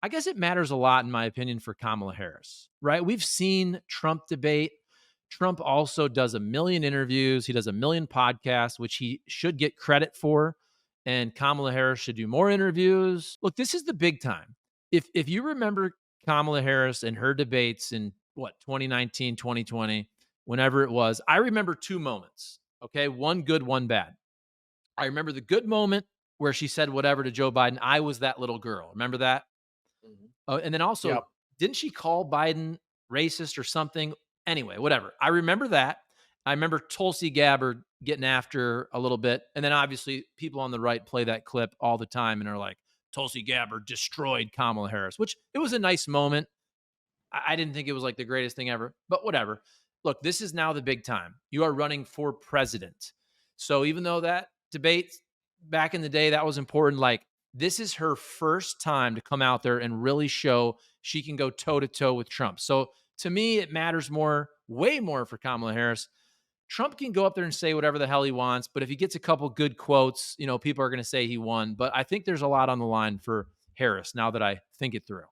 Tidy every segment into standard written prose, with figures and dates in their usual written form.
I guess it matters a lot, in my opinion, for Kamala Harris, right? We've seen Trump debate. Trump also does a million interviews. He does a million podcasts, which he should get credit for. And Kamala Harris should do more interviews. Look, this is the big time. If you remember Kamala Harris and her debates in 2019, 2020, whenever it was, I remember two moments. Okay. One good, one bad. I remember the good moment where she said whatever to Joe Biden. I was that little girl. Remember that? Mhm. And then also, Yep. didn't she call Biden racist or something? Anyway, whatever. I remember that. I remember Tulsi Gabbard getting after a little bit. And then obviously people on the right play that clip all the time and are like, Tulsi Gabbard destroyed Kamala Harris, which it was a nice moment. I didn't think it was like the greatest thing ever, but whatever. Look, this is now the big time. You are running for president. So even though that debate back in the day, that was important, like this is her first time to come out there and really show she can go toe to toe with Trump. So to me, it matters more, way more for Kamala Harris. Trump can go up there and say whatever the hell he wants, but if he gets a couple good quotes, people are going to say he won. But I think there's a lot on the line for Harris now that I think it through.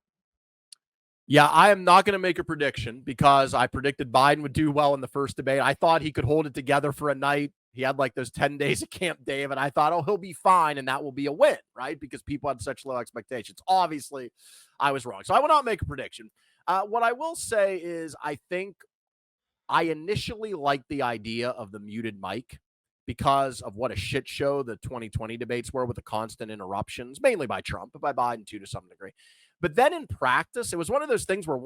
Yeah, I am not going to make a prediction because I predicted Biden would do well in the first debate. I thought he could hold it together for a night. He had like those 10 days of Camp David. I thought, oh, he'll be fine, and that will be a win, right? Because people had such low expectations. Obviously, I was wrong. So I will not make a prediction. What I will say is I think I initially liked the idea of the muted mic because of what a shit show the 2020 debates were with the constant interruptions, mainly by Trump, but by Biden too to some degree. But then in practice, it was one of those things where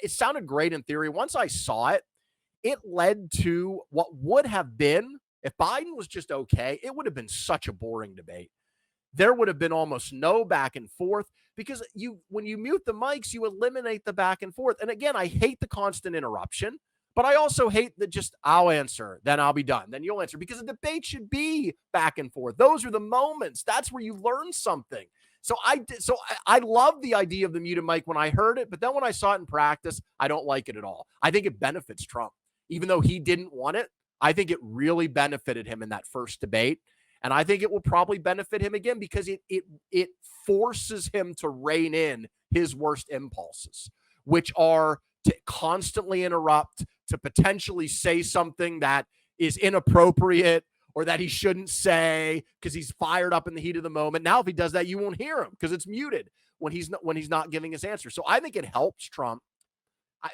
it sounded great in theory. Once I saw it, it led to what would have been, if Biden was just okay, it would have been such a boring debate. There would have been almost no back and forth because when you mute the mics, you eliminate the back and forth. And again, I hate the constant interruption, but I also hate that just I'll answer, then I'll be done, then you'll answer, because a debate should be back and forth. Those are the moments. That's where you learn something. So I love the idea of the muted mic when I heard it, but then when I saw it in practice, I don't like it at all. I think it benefits Trump. Even though he didn't want it, I think it really benefited him in that first debate. And I think it will probably benefit him again because it forces him to rein in his worst impulses, which are to constantly interrupt, to potentially say something that is inappropriate or that he shouldn't say because he's fired up in the heat of the moment. Now, if he does that, you won't hear him because it's muted when he's not giving his answer. So I think it helps Trump.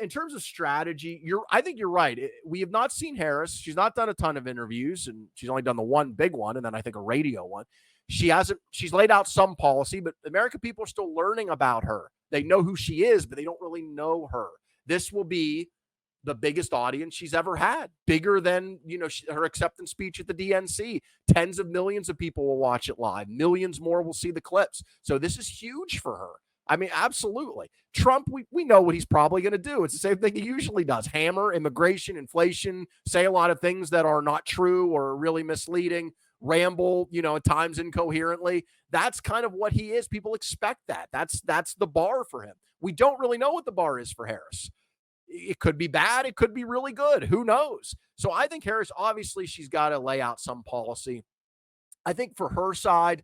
In terms of strategy, I think you're right. We have not seen Harris. She's not done a ton of interviews, and she's only done the one big one, and then I think a radio one. She's laid out some policy, but American people are still learning about her. They know who she is, but they don't really know her. This will be the biggest audience she's ever had, bigger than, her acceptance speech at the DNC. Tens of millions of people will watch it live. Millions more will see the clips. So this is huge for her. I mean, absolutely. Trump, we know what he's probably going to do. It's the same thing he usually does. Hammer immigration, inflation, say a lot of things that are not true or really misleading, ramble, at times incoherently. That's kind of what he is. People expect that. That's the bar for him. We don't really know what the bar is for Harris. It could be bad. It could be really good. Who knows? So I think Harris, obviously, she's got to lay out some policy. I think for her side,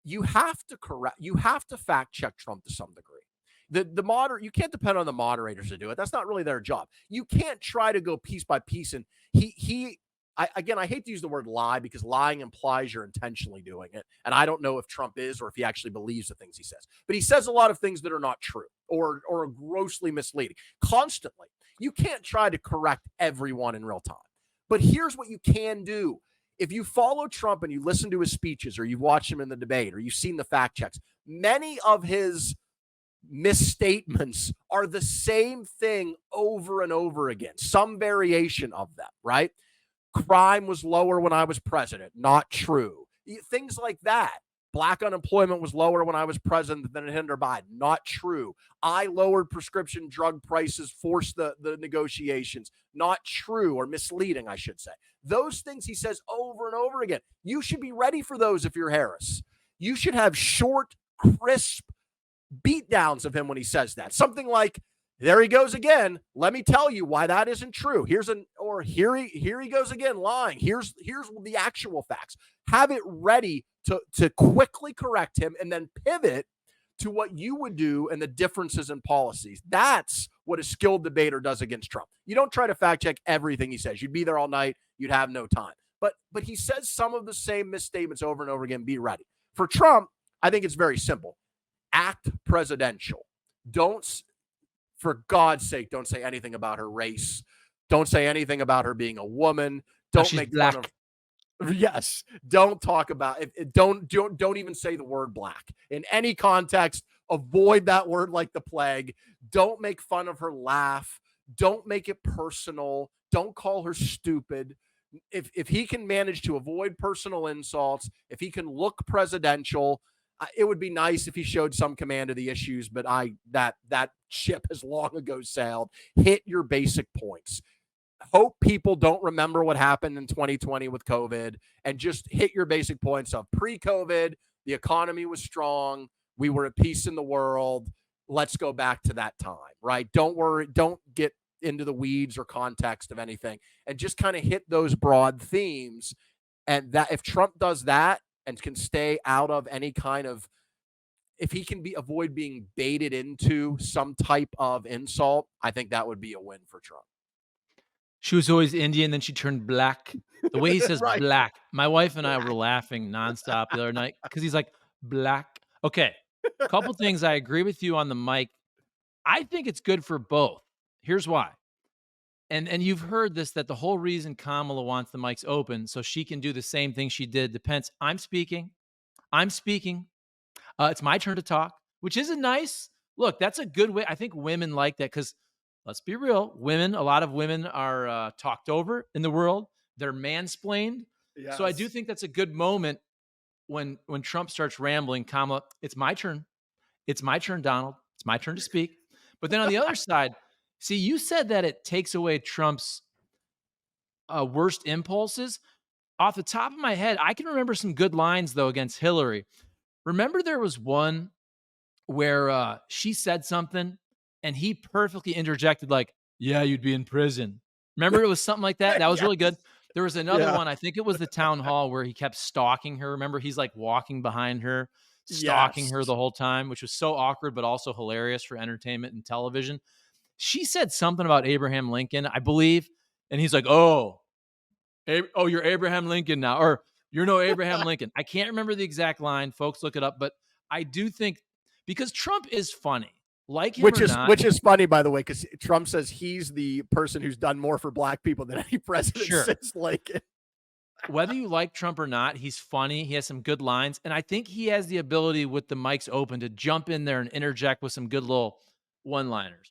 you have to fact check Trump to some degree. You can't depend on the moderators to do it. That's not really their job. You can't try to go piece by piece. And I hate to use the word lie because lying implies you're intentionally doing it. And I don't know if Trump is or if he actually believes the things he says. But he says a lot of things that are not true or grossly misleading constantly. You can't try to correct everyone in real time. But here's what you can do. If you follow Trump and you listen to his speeches or you've watched him in the debate or you've seen the fact checks, many of his misstatements are the same thing over and over again, some variation of them, right? Crime was lower when I was president. Not true. Things like that. Black unemployment was lower when I was president than under Biden. Not true. I lowered prescription drug prices, forced the negotiations. Not true, or misleading, I should say. Those things he says over and over again. You should be ready for those if you're Harris. You should have short, crisp beatdowns of him when he says that. Something like, there he goes again. Let me tell you why that isn't true. Here he goes again lying. Here's the actual facts. Have it ready to quickly correct him and then pivot to what you would do and the differences in policies. That's what a skilled debater does against Trump. You don't try to fact check everything he says. You'd be there all night. You'd have no time. But he says some of the same misstatements over and over again. Be ready. For Trump, I think it's very simple. Act presidential. Don't, for God's sake, don't say anything about her race. Don't say anything about her being a woman. Don't she's make fun black. of. Yes, don't talk about it. Don't even say the word black in any context. Avoid that word like the plague. Don't make fun of her laugh. Don't make it personal. Don't call her stupid. If he can manage to avoid personal insults, if he can look presidential, it would be nice if he showed some command of the issues. But that ship has long ago sailed. Hit your basic points. Hope people don't remember what happened in 2020 with COVID, and just hit your basic points of pre-COVID. The economy was strong. We were at peace in the world. Let's go back to that time, right? Don't worry. Don't get into the weeds or context of anything, and just kind of hit those broad themes. And that if Trump does that and can stay out of any kind of, if he can avoid being baited into some type of insult, I think that would be a win for Trump. She was always Indian, then she turned black. The way he says Right. black, my wife and I were Black. laughing nonstop the other night because he's like, black. Okay, couple things I agree with you on the mic. I think it's good for both. Here's why. And you've heard this, that the whole reason Kamala wants the mics open so she can do the same thing she did to Pence. I'm speaking. I'm speaking. It's my turn to talk, which is a nice look. That's a good way. I think women like that because let's be real, a lot of women are talked over in the world. They're mansplained. So I do Yes. think that's a good moment when Trump starts rambling. Kamala, it's my turn. It's my turn, Donald. It's my turn to speak. But then on the other side, see, you said that it takes away Trump's worst impulses. Off the top of my head, I can remember some good lines though against Hillary. Remember there was one where she said something and he perfectly interjected like, "Yeah, you'd be in prison." Remember it was something like that? That was really good. Yes. There was another Yeah. one, I think it was the town hall where he kept stalking her. Remember he's like walking behind her, stalking Yes. her the whole time, which was so awkward but also hilarious for entertainment and television. She said something about Abraham Lincoln, I believe, and he's like, "Oh, oh, you're Abraham Lincoln now," or "You're no Abraham Lincoln." I can't remember the exact line. Folks, look it up. But I do think because Trump is funny, like him Which or is not, which is funny, by the way, because Trump says he's the person who's done more for black people than any president sure. since Lincoln. Whether you like Trump or not, he's funny. He has some good lines. And I think he has the ability with the mics open to jump in there and interject with some good little one liners.